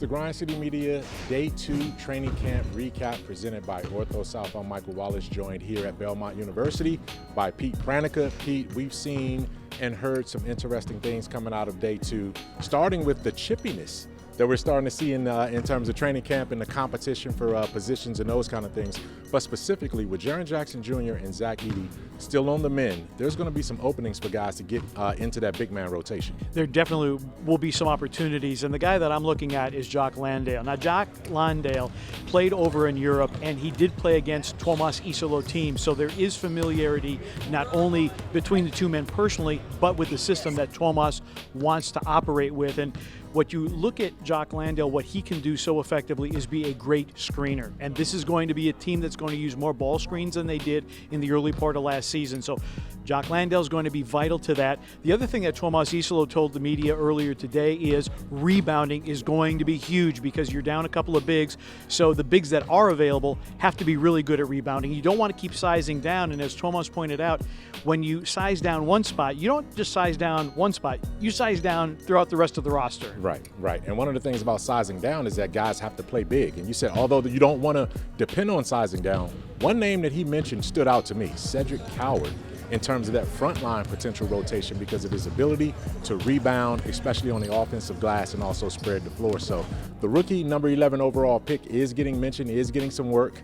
the Grind City Media Day 2 Training Camp Recap presented by Ortho South. I'm Michael Wallace, joined here at Belmont University by Pete Pranica. Pete, we've seen and heard some interesting things coming out of Day 2, starting with the chippiness that we're starting to see in terms of training camp and the competition for positions and those kind of things. But specifically with Jaren Jackson Jr. and Zach Edey still on the mend, there's going to be some openings for guys to get into that big man rotation. There definitely will be some opportunities, and the guy that I'm looking at is Jock Landale. Now, Jock Landale played over in Europe, and he did play against Tomas Isolo teams, so there is familiarity not only between the two men personally, but with the system that Tomas wants to operate with. And what you look at Jock Landale, what he can do so effectively is be a great screener. And this is going to be a team that's going to use more ball screens than they did in the early part of last season. So Jock Landale is going to be vital to that. The other thing that Tomas Isolo told the media earlier today is rebounding is going to be huge because you're down a couple of bigs. So the bigs that are available have to be really good at rebounding. You don't want to keep sizing down. And as Tomas pointed out, when you size down one spot, you don't just size down one spot. You size down throughout the rest of the roster. Right. And one of the things about sizing down is that guys have to play big. And you said, although you don't want to depend on sizing down, one name that he mentioned stood out to me, Cedric Coward, in terms of that frontline potential rotation because of his ability to rebound, especially on the offensive glass, and also spread the floor. So the rookie number 11 overall pick is getting mentioned, is getting some work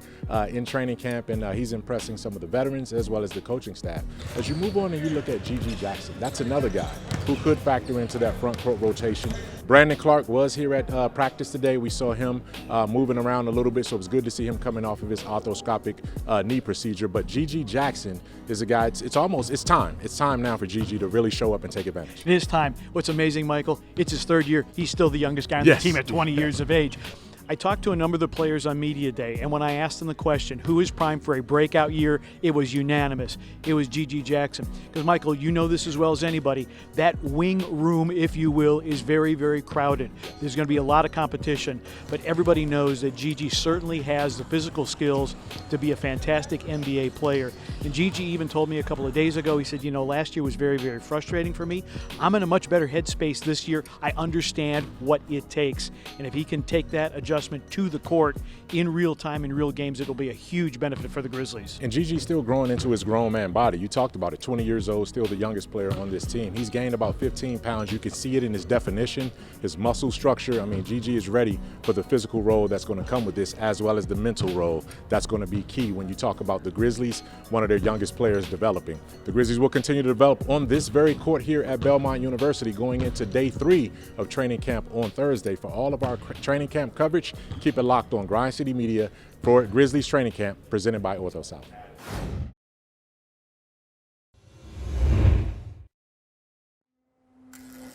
in training camp, and he's impressing some of the veterans as well as the coaching staff. As you move on and you look at GG Jackson, that's another guy who could factor into that front court rotation. Brandon Clark was here at practice today. We saw him moving around a little bit, so it was good to see him coming off of his arthroscopic knee procedure. But GG Jackson is a guy, it's time. It's time now for GG to really show up and take advantage. It is time. What's amazing, Michael, it's his third year. He's still the youngest guy on the team at 20 years of age. I talked to a number of the players on media day, and when I asked them the question, who is primed for a breakout year, it was unanimous. It was GG Jackson. Because, Michael, you know this as well as anybody, that wing room, if you will, is very, very crowded. There's going to be a lot of competition, but everybody knows that GG certainly has the physical skills to be a fantastic NBA player. And GG even told me a couple of days ago, he said, you know, last year was very, very frustrating for me. I'm in a much better headspace this year. I understand what it takes. And if he can take that adjustment to the court in real time, in real games, it'll be a huge benefit for the Grizzlies. And GG's still growing into his grown man body. You talked about it, 20 years old, still the youngest player on this team. He's gained about 15 pounds. You can see it in his definition, his muscle structure. I mean, GG is ready for the physical role that's going to come with this, as well as the mental role that's going to be key when you talk about the Grizzlies, one of their youngest players developing. The Grizzlies will continue to develop on this very court here at Belmont University going into Day 3 of training camp on Thursday. For all of our training camp coverage, keep it locked on Grind City Media for Grizzlies Training Camp presented by Ortho South.